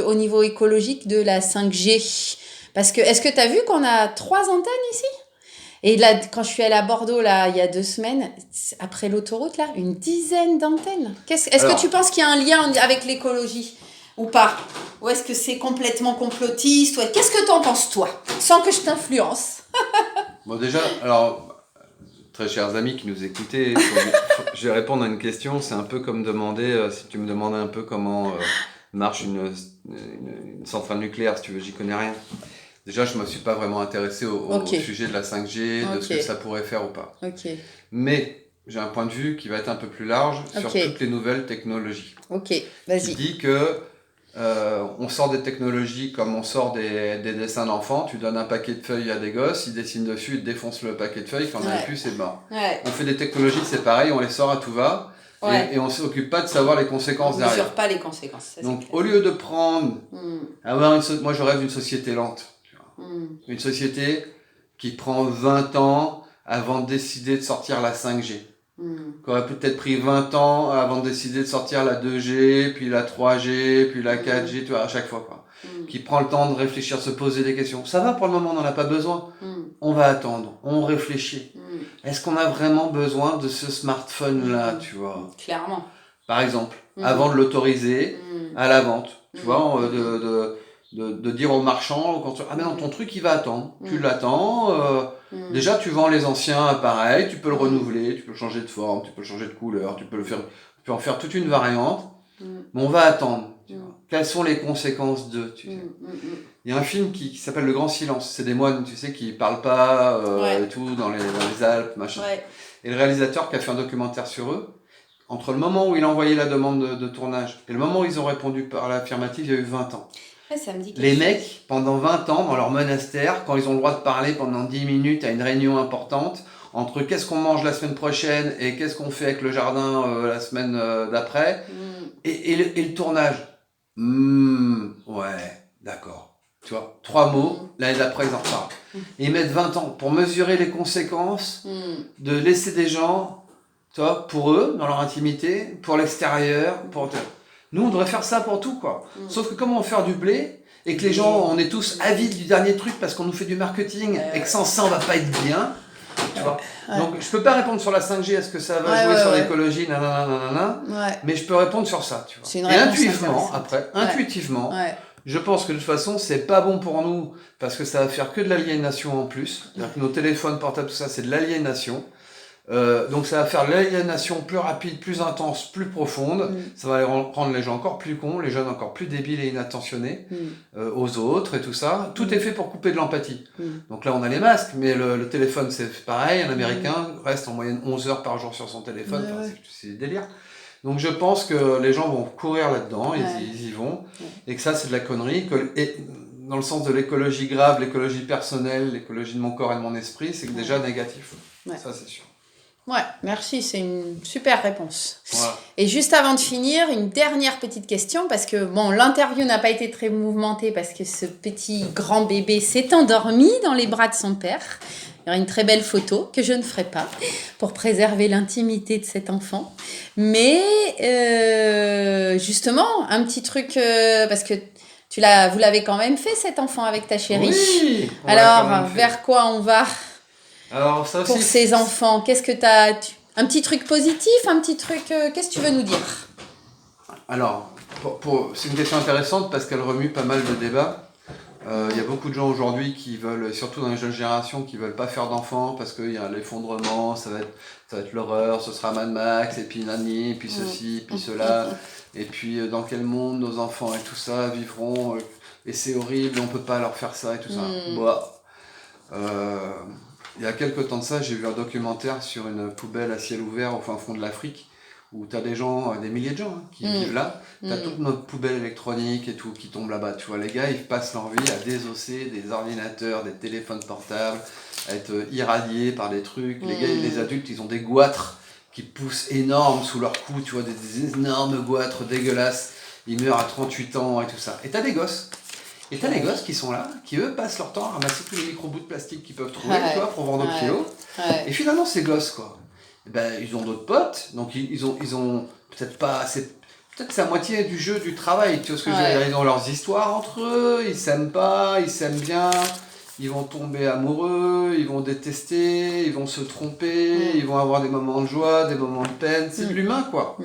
au niveau écologique de la 5G? Parce que est-ce que tu as vu qu'on a 3 antennes ici? Et là, quand je suis allée à Bordeaux, là, il y a 2 semaines, après l'autoroute, là, une dizaine d'antennes. Est-ce que tu penses qu'il y a un lien avec l'écologie ou pas? Ou est-ce que c'est complètement complotiste? Qu'est-ce que t'en penses, toi? Sans que je t'influence. Bon, déjà, alors, très chers amis qui nous écoutez, je vais répondre à une question. C'est un peu comme demander, si tu me demandais un peu comment marche une centrale nucléaire, si tu veux, j'y connais rien. Déjà, je ne me suis pas vraiment intéressé au sujet de la 5G, de ce que ça pourrait faire ou pas. Mais j'ai un point de vue qui va être un peu plus large sur toutes les nouvelles technologies. Vas-y. Qui dit que on sort des technologies comme on sort des dessins d'enfants. Tu donnes un paquet de feuilles à des gosses, ils dessinent dessus, ils te défoncent le paquet de feuilles. Quand on n'a plus, c'est mort. On fait des technologies, c'est pareil, on les sort à tout va. Ouais. Et on ne s'occupe pas de savoir les conséquences On ne derrière. mesure pas les conséquences. Ça, Donc, c'est clair. au lieu de prendre, Mm. moi je rêve d'une société lente. Tu vois. Mm. Une société qui prend 20 ans avant de décider de sortir la 5G. Mm. Qui aurait peut-être pris 20 ans avant de décider de sortir la 2G, puis la 3G, puis la 4G, tu vois, à chaque fois, quoi. Qui prend le temps de réfléchir, se poser des questions. Ça va pour le moment, on n'en a pas besoin. On va attendre, on réfléchit. Est-ce qu'on a vraiment besoin de ce smartphone-là, tu vois? Clairement. Par exemple, avant de l'autoriser à la vente, tu vois, de dire aux marchands, ah mais non, ton truc il va attendre, tu l'attends, déjà tu vends les anciens appareils, tu peux le renouveler, tu peux le changer de forme, tu peux le changer de couleur, tu peux en faire toute une variante, mais on va attendre. Tu vois. Quelles sont les conséquences de, tu sais. Il y a un film qui s'appelle Le Grand Silence, c'est des moines, tu sais, qui parlent pas, et tout, dans les Alpes, machin. Ouais. Et le réalisateur qui a fait un documentaire sur eux, entre le moment où il a envoyé la demande de tournage et le moment où ils ont répondu par l'affirmative, il y a eu 20 ans. Ouais, ça me dit quelque Les chose. mecs, pendant 20 ans, dans leur monastère, quand ils ont le droit de parler pendant 10 minutes à une réunion importante, entre qu'est-ce qu'on mange la semaine prochaine et qu'est-ce qu'on fait avec le jardin la semaine d'après, et le tournage. Ouais, d'accord. Tu vois, 3 mots, l'année d'après ils en reparlent. Et ils mettent 20 ans pour mesurer les conséquences de laisser des gens, tu vois, pour eux, dans leur intimité, pour l'extérieur, pour... Nous, on devrait faire ça pour tout, quoi. Sauf que comment on fait du blé et que les gens, on est tous avides du dernier truc parce qu'on nous fait du marketing et que sans ça, on va pas être bien, tu vois. Donc, je peux pas répondre sur la 5G, est-ce que ça va jouer sur l'écologie, mais je peux répondre sur ça, tu vois. Et intuitivement, intuitivement, je pense que de toute façon, c'est pas bon pour nous parce que ça va faire que de l'aliénation en plus. C'est-à-dire que nos téléphones portables, tout ça, c'est de l'aliénation. Donc ça va faire l'aliénation plus rapide, plus intense, plus profonde. Ça va rendre les gens encore plus cons, les jeunes encore plus débiles et inattentionnés aux autres et tout ça. Tout est fait pour couper de l'empathie. Donc là on a les masques, mais le téléphone c'est pareil. Un Américain reste en moyenne 11 heures par jour sur son téléphone. Enfin, c'est du délire. Donc je pense que les gens vont courir là-dedans, ils y vont, et que ça c'est de la connerie. Et dans le sens de l'écologie grave, l'écologie personnelle, l'écologie de mon corps et de mon esprit, c'est déjà négatif. Ça c'est sûr. Ouais, merci, c'est une super réponse. Voilà. Et juste avant de finir, une dernière petite question, parce que bon, l'interview n'a pas été très mouvementée parce que ce petit grand bébé s'est endormi dans les bras de son père. Il y aura une très belle photo que je ne ferai pas pour préserver l'intimité de cet enfant. Mais justement, un petit truc, parce que vous l'avez quand même fait cet enfant avec ta chérie. Oui. Alors, vers quoi on va ? Alors, ça aussi, pour ces enfants, qu'est-ce que tu as... Un petit truc positif, un petit truc... qu'est-ce que tu veux nous dire ? Alors, c'est une question intéressante parce qu'elle remue pas mal de débats. Il y a beaucoup de gens aujourd'hui qui veulent, surtout dans les jeunes générations, qui veulent pas faire d'enfants parce qu'il y a l'effondrement, ça va être l'horreur, ce sera Mad Max, et puis Nani, et puis ceci, puis cela, et puis dans quel monde nos enfants et tout ça vivront, et c'est horrible, on peut pas leur faire ça et tout ça. Il y a quelques temps de ça, j'ai vu un documentaire sur une poubelle à ciel ouvert au fin fond de l'Afrique, où tu as des gens, des milliers de gens qui vivent là. Tu as toute notre poubelle électronique et tout qui tombe là-bas. Tu vois, les gars, ils passent leur vie à désosser des ordinateurs, des téléphones portables, à être irradiés par des trucs. Les gars, les adultes, ils ont des goitres qui poussent énormes sous leur cou, tu vois, des énormes goitres dégueulasses. Ils meurent à 38 ans et tout ça. Et tu as des gosses. Et t'as les gosses qui sont là, qui eux passent leur temps à ramasser tous les micro-bouts de plastique qu'ils peuvent trouver, tu vois, pour vendre au kilo. Et finalement, ces gosses, quoi, ils ont d'autres potes, donc ils ont peut-être pas... Peut-être que c'est à moitié du jeu, du travail, tu vois ce que je veux dire. Ils ont leurs histoires entre eux, ils s'aiment pas, ils s'aiment bien, ils vont tomber amoureux, ils vont détester, ils vont se tromper, ils vont avoir des moments de joie, des moments de peine, c'est de l'humain, quoi.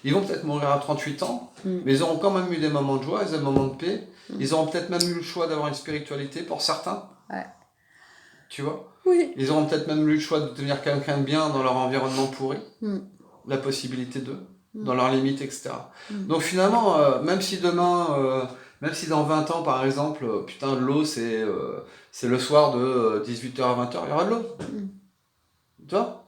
Ils vont peut-être mourir à 38 ans, mais ils auront quand même eu des moments de joie, des moments de paix. Ils auront peut-être même eu le choix d'avoir une spiritualité pour certains. Tu vois ? Oui. Ils auront peut-être même eu le choix de devenir quelqu'un de bien dans leur environnement pourri. La possibilité d'eux, dans leurs limites, etc. Donc finalement, même si demain, même si dans 20 ans, par exemple, putain, l'eau, c'est le soir de 18h à 20h, il y aura de l'eau. Tu vois ?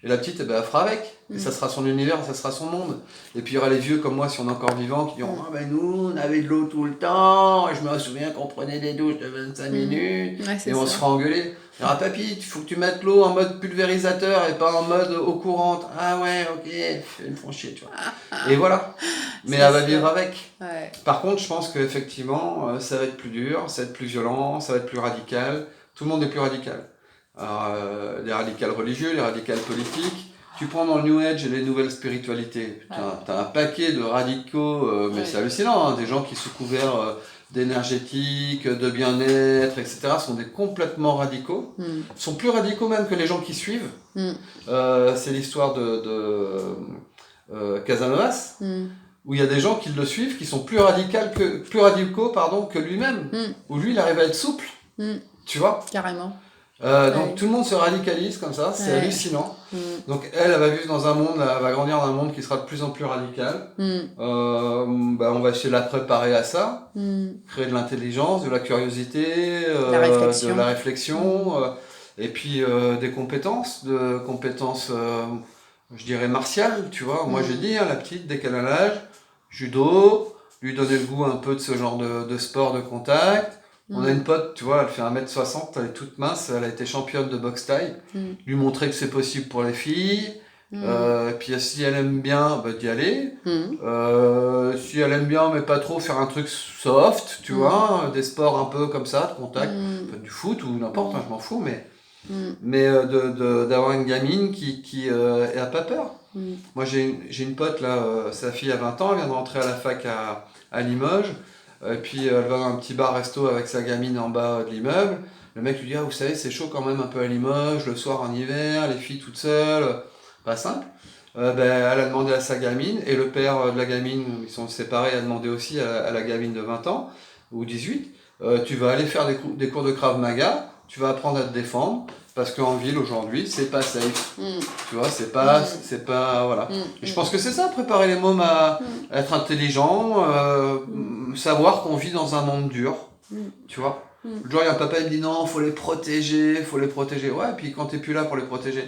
Et la petite, eh ben, elle fera avec. Et ça sera son univers, ça sera son monde. Et puis il y aura les vieux comme moi, si on est encore vivant, qui diront ah ben nous, on avait de l'eau tout le temps. Et je me souviens qu'on prenait des douches de 25 minutes. Ouais, Et on se fera engueuler. Il y aura papy, il faut que tu mettes l'eau en mode pulvérisateur et pas en mode eau courante. Ah ouais, ok, ils me font chier, tu vois. Et voilà. Mais elle va vivre avec. Ouais. Par contre, je pense qu'effectivement, ça va être plus dur, ça va être plus violent, ça va être plus radical. Tout le monde est plus radical. Alors, les radicals religieux, les radicals politiques. Tu prends dans le New Age et les nouvelles spiritualités. T'as un paquet de radicaux, mais c'est hallucinant. Hein, des gens qui, sous couvert d'énergétique, de bien-être, etc., sont des complètement radicaux. Sont plus radicaux même que les gens qui suivent. C'est l'histoire de Casanovas. Où il y a des gens qui le suivent, qui sont plus radicaux que lui-même. Où lui, il arrive à être souple. Tu vois ? Carrément. Donc tout le monde se radicalise comme ça, c'est hallucinant. Donc elle va vivre dans un monde, elle va grandir dans un monde qui sera de plus en plus radical. On va essayer de la préparer à ça, créer de l'intelligence, de la curiosité, de la réflexion, et puis des compétences, je dirais martiales, tu vois. Moi j'ai dit, hein, la petite, dès qu'elle a l'âge, judo, lui donner le goût un peu de ce genre de sport de contact. On a une pote, tu vois, elle fait 1m60, elle est toute mince, elle a été championne de boxe thaï. Lui montrer que c'est possible pour les filles. Puis si elle aime bien, d'y aller. Si elle aime bien, mais pas trop, faire un truc soft, tu vois, des sports un peu comme ça, de contact, du foot ou n'importe, je m'en fous, mais d'avoir une gamine qui a pas peur. Moi j'ai une pote là, sa fille a 20 ans, elle vient de rentrer à la fac à Limoges. Et puis elle va dans un petit bar-resto avec sa gamine en bas de l'immeuble. Le mec lui dit ah, vous savez, c'est chaud quand même un peu à Limoges, le soir en hiver, les filles toutes seules. Pas simple. Elle a demandé à sa gamine, et le père de la gamine, ils sont séparés, a demandé aussi à la gamine de 20 ans, ou 18, tu vas aller faire des cours de Krav Maga, tu vas apprendre à te défendre, parce qu'en ville aujourd'hui, c'est pas safe. Tu vois, c'est pas, voilà. Et je pense que c'est ça, préparer les mômes à être intelligents, savoir qu'on vit dans un monde dur, tu vois. Le jour, il y a un papa qui me dit non, faut les protéger. Ouais, puis quand t'es plus là pour les protéger,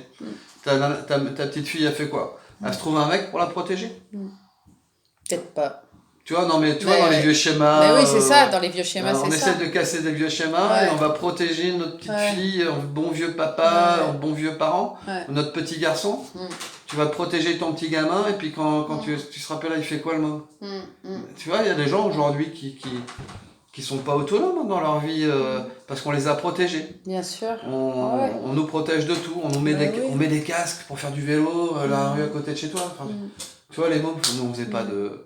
ta petite fille a fait quoi? Elle se trouve un mec pour la protéger? Peut-être pas. Tu vois, non, mais tu vois, dans les vieux schémas. Mais oui, c'est ça, dans les vieux schémas, c'est ça. On essaie de casser des vieux schémas et on va protéger notre petite fille, bon vieux papa, bon vieux parent, notre petit garçon. Tu vas protéger ton petit gamin et puis quand tu se rappelles, il fait quoi le môme? Tu vois, il y a des gens aujourd'hui qui sont pas autonomes dans leur vie parce qu'on les a protégés. Bien sûr. On nous protège de tout, on met des casques pour faire du vélo la rue à côté de chez toi. Enfin, tu vois, les mômes, nous on faisait pas de...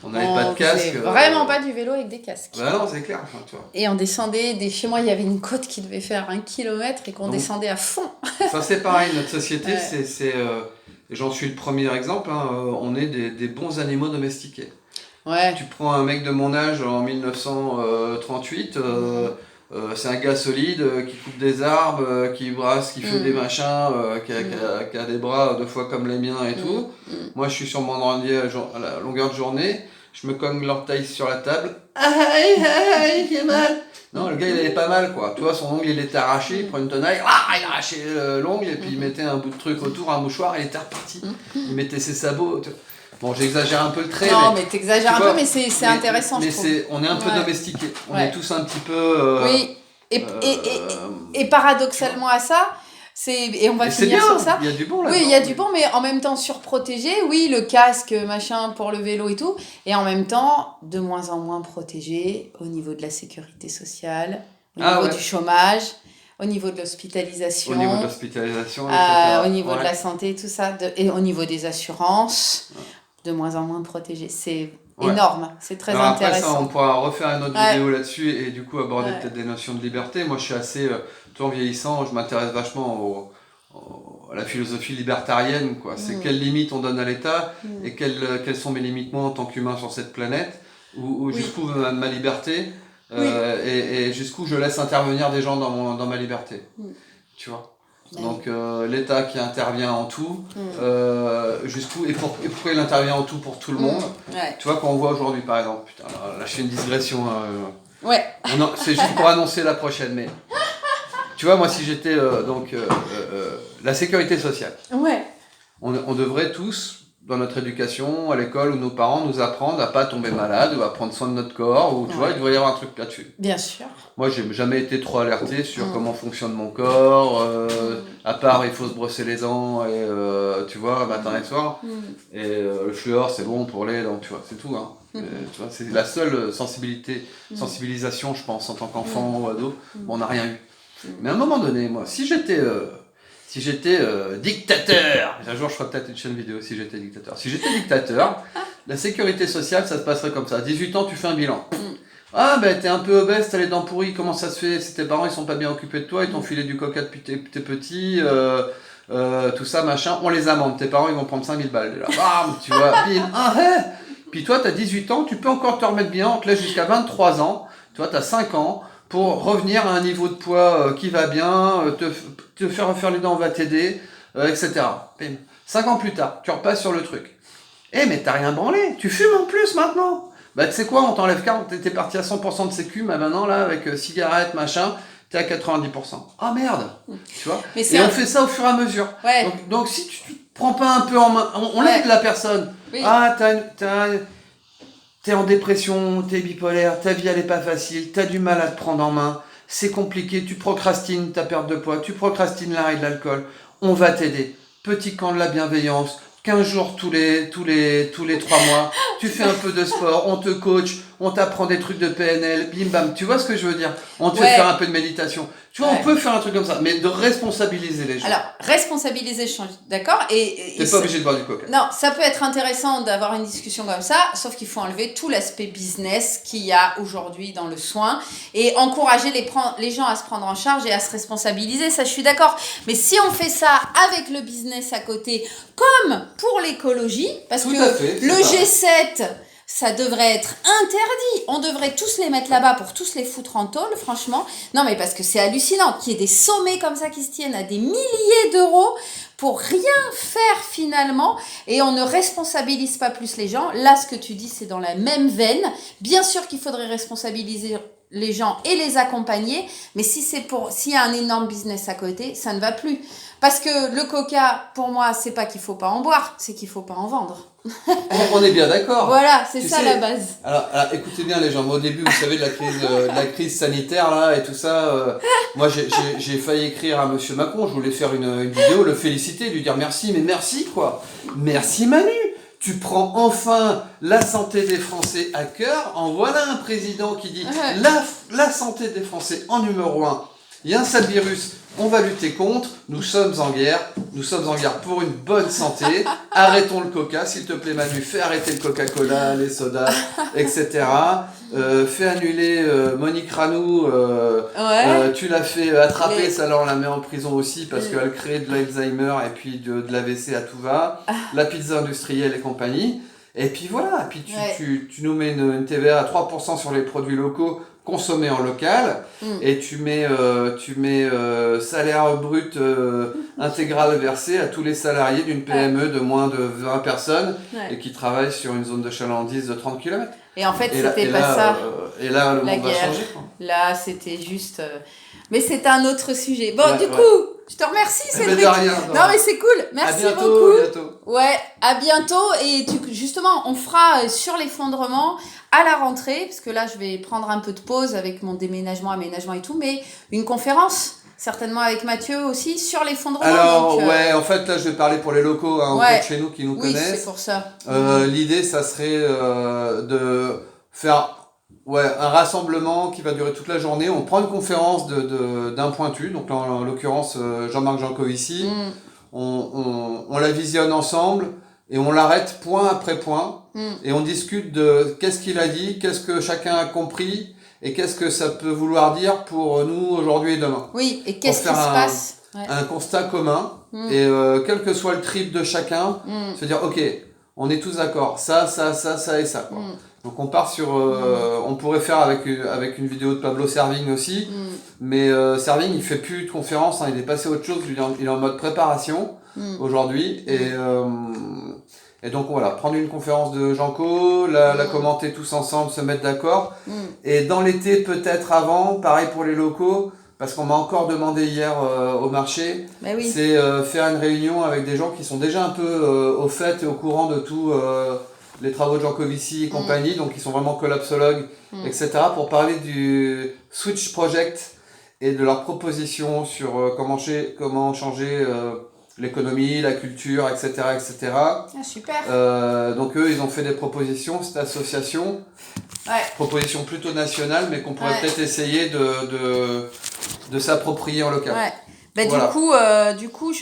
On n'avait pas de casque. Vraiment pas du vélo avec des casques. Bah non, c'est clair. Enfin, tu vois. Et on descendait, chez moi il y avait une côte qui devait faire 1 kilomètre et qu'on descendait à fond. Ça c'est pareil, notre société, et j'en suis le premier exemple, hein, on est des bons animaux domestiqués. Ouais. Tu prends un mec de mon âge en 1938, c'est un gars solide qui coupe des arbres, qui brasse, qui fait des machins, qui a des bras 2 fois comme les miens et tout. Moi je suis sur mon ordi à la longueur de journée, je me cogne l'orteil sur la table. Aïe, j'ai mal. Non, le gars il avait pas mal quoi. Tu vois, son ongle il était arraché, il prend une tenaille, il arrachait l'ongle et puis il mettait un bout de truc autour, un mouchoir et il était reparti. Il mettait ses sabots. Bon, j'exagère un peu le trait. Non, mais t'exagères un peu, mais c'est intéressant, je trouve. On est un peu domestiqués. On est tous un petit peu... oui, et paradoxalement à ça, et on va finir sur ça. Il y a du bon là. Oui, il y a du bon, mais en même temps surprotégé. Oui, le casque, machin, pour le vélo et tout. Et en même temps, de moins en moins protégé au niveau de la sécurité sociale, au niveau du chômage, au niveau de l'hospitalisation. Au niveau de l'hospitalisation, au niveau de la santé, tout ça. Et au niveau des assurances, de moins en moins protégé. C'est énorme, c'est très intéressant. Après ça, on pourra refaire une autre vidéo là-dessus et du coup aborder peut-être des notions de liberté. Moi, je suis assez, tout en vieillissant, je m'intéresse vachement à la philosophie libertarienne, quoi. C'est quelles limites on donne à l'État et quelles sont mes limites moi en tant qu'humain sur cette planète, où jusqu'où ma liberté et jusqu'où je laisse intervenir des gens dans ma liberté. Tu vois. Donc l'État qui intervient en tout, jusqu'où et pourquoi il intervient en tout pour tout le monde. Tu vois, quand on voit aujourd'hui par exemple, putain, là je fais une digression. C'est juste pour annoncer la prochaine, mais tu tu vois, moi, si j'étais la sécurité sociale, Ouais. on devrait tous, dans notre éducation, à l'école, ou nos parents nous apprendre à pas tomber malade ou à prendre soin de notre corps, ou tu vois, il devrait y avoir un truc là-dessus. Bien sûr. Moi, j'ai jamais été trop alerté sur comment fonctionne mon corps, à part il faut se brosser les dents, et tu vois, matin et soir. Et le fluor, c'est bon pour les dents, tu vois, c'est tout. Hein. Tu vois, c'est la seule sensibilisation, je pense, en tant qu'enfant ou ado. Bon, on n'a rien eu. Mais à un moment donné, moi, si j'étais dictateur, un jour je ferai peut-être une chaîne vidéo si j'étais dictateur. Si j'étais dictateur, la sécurité sociale, ça se passerait comme ça. À 18 ans, tu fais un bilan. Ah ben t'es un peu obèse, t'as les dents pourries, comment ça se fait? Si tes parents ils sont pas bien occupés de toi, ils t'ont filé du coca depuis t'es petit, tout ça machin, on les amende. Tes parents ils vont prendre 5000 balles déjà. Bam, tu vois, bim, ah hey. Puis toi t'as 18 ans, tu peux encore te remettre bien, on te laisse jusqu'à 23 ans, toi t'as 5 ans pour revenir à un niveau de poids qui va bien, te faire refaire les dents, on va t'aider, etc. Bim. 5 ans plus tard, tu repasses sur le truc. Eh mais t'as rien branlé, tu fumes en plus maintenant. Bah tu sais quoi, on t'enlève 40, t'es parti à 100% de sécu, mais maintenant là, avec cigarettes, machin, t'es à 90%. Ah merde, tu vois. Et on fait ça au fur et à mesure. Ouais. Donc si tu te prends pas un peu en main, on l'aide la personne. Oui. Ah, t'es en dépression, t'es bipolaire, ta vie elle est pas facile, t'as du mal à te prendre en main, c'est compliqué, tu procrastines ta perte de poids, tu procrastines l'arrêt de l'alcool, on va t'aider. Petit camp de la bienveillance, 15 jours tous les 3 mois, tu fais un peu de sport, on te coach, on t'apprend des trucs de PNL, bim bam, tu vois ce que je veux dire? On te fait faire un peu de méditation. Tu vois, on peut faire un truc comme ça, mais de responsabiliser les gens. Alors, responsabiliser, je suis d'accord. T'es pas obligé de boire du coca. Non, ça peut être intéressant d'avoir une discussion comme ça, sauf qu'il faut enlever tout l'aspect business qu'il y a aujourd'hui dans le soin et encourager les gens à se prendre en charge et à se responsabiliser, ça je suis d'accord. Mais si on fait ça avec le business à côté, comme pour l'écologie, parce que le G7... ça devrait être interdit. On devrait tous les mettre là-bas pour tous les foutre en tôle, franchement. Non, mais parce que c'est hallucinant qu'il y ait des sommets comme ça qui se tiennent à des milliers d'euros pour rien faire finalement. Et on ne responsabilise pas plus les gens. Là, ce que tu dis, c'est dans la même veine. Bien sûr qu'il faudrait responsabiliser les gens et les accompagner. Mais s'il y a un énorme business à côté, ça ne va plus. Parce que le coca, pour moi, c'est pas qu'il faut pas en boire, c'est qu'il faut pas en vendre. On est bien d'accord. Voilà, c'est ça la base. Alors, écoutez bien les gens, moi, au début, vous savez, de la crise sanitaire là et tout ça, moi j'ai failli écrire à Monsieur Macron, je voulais faire une vidéo, le féliciter, lui dire merci, mais merci quoi. Merci Manu. Tu prends enfin la santé des Français à cœur. En voilà un président qui dit la santé des Français en numéro 1. Il y a un sale virus, on va lutter contre. Nous sommes en guerre. Nous sommes en guerre pour une bonne santé. Arrêtons le coca, s'il te plaît Manu. Fais arrêter le Coca-Cola, les sodas, etc. Fais annuler Monique Ranou. Tu l'as fait attraper, ça alors on la met en prison aussi parce qu'elle crée de l'Alzheimer et puis de l'AVC à tout va. La pizza industrielle et compagnie. Et puis voilà, puis tu nous mets une TVA à 3% sur les produits locaux consommés en local et tu mets salaire brut intégral versé à tous les salariés d'une PME de moins de 20 personnes et qui travaillent sur une zone de chalandise de 30 km. Et en fait, c'était pas ça. Et là, le monde va changer. Là, c'était juste... Mais c'est un autre sujet. Bon, du coup, je te remercie, Cédric. Non, mais c'est cool. Merci beaucoup. Ouais, à bientôt. Et justement, on fera sur l'effondrement à la rentrée, parce que là, je vais prendre un peu de pause avec mon déménagement, aménagement et tout, mais une conférence, certainement avec Mathieu aussi, sur l'effondrement. Alors, en fait, là, je vais parler pour les locaux, autour de chez nous qui nous connaissent. Oui, c'est pour ça. L'idée, ça serait de faire... un rassemblement qui va durer toute la journée. On prend une conférence d'un pointu, donc en l'occurrence Jean-Marc Jancovici. On la visionne ensemble et on l'arrête point après point. Et on discute de qu'est-ce qu'il a dit, qu'est-ce que chacun a compris et qu'est-ce que ça peut vouloir dire pour nous aujourd'hui et demain. Oui, et qu'est-ce qui se passe un constat commun et quel que soit le trip de chacun, se dire ok, on est tous d'accord, ça et ça quoi. Donc on part sur, on pourrait faire avec une vidéo de Pablo Servigne aussi, mais Servigne il fait plus de conférences, il est passé à autre chose, il est en mode préparation aujourd'hui et donc voilà, prendre une conférence de Janco, la commenter tous ensemble, se mettre d'accord et dans l'été peut-être avant, pareil pour les locaux, parce qu'on m'a encore demandé hier au marché, Mais oui. c'est faire une réunion avec des gens qui sont déjà un peu au fait et au courant de tous les travaux de Jean Covici et compagnie, donc qui sont vraiment collapsologues, etc., pour parler du Switch Project et de leurs propositions sur comment changer l'économie, la culture, etc., etc. Ah, super. Donc eux, ils ont fait des propositions, cette association, Ouais. propositions plutôt nationales, mais qu'on pourrait Ouais. peut-être essayer de s'approprier en local. Ouais. Ben, Voilà. du coup,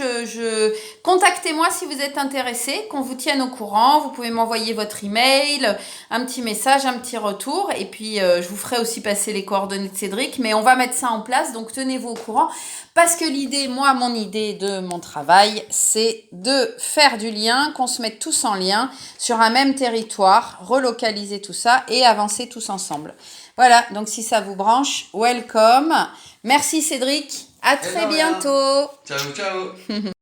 contactez-moi si vous êtes intéressé, qu'on vous tienne au courant. Vous pouvez m'envoyer votre email, un petit message, un petit retour, et puis je vous ferai aussi passer les coordonnées de Cédric. Mais on va mettre ça en place, donc tenez-vous au courant. Parce que mon idée de mon travail, c'est de faire du lien, qu'on se mette tous en lien sur un même territoire, relocaliser tout ça et avancer tous ensemble. Voilà, donc si ça vous branche, welcome. Merci Cédric, à très bientôt. Ciao, ciao.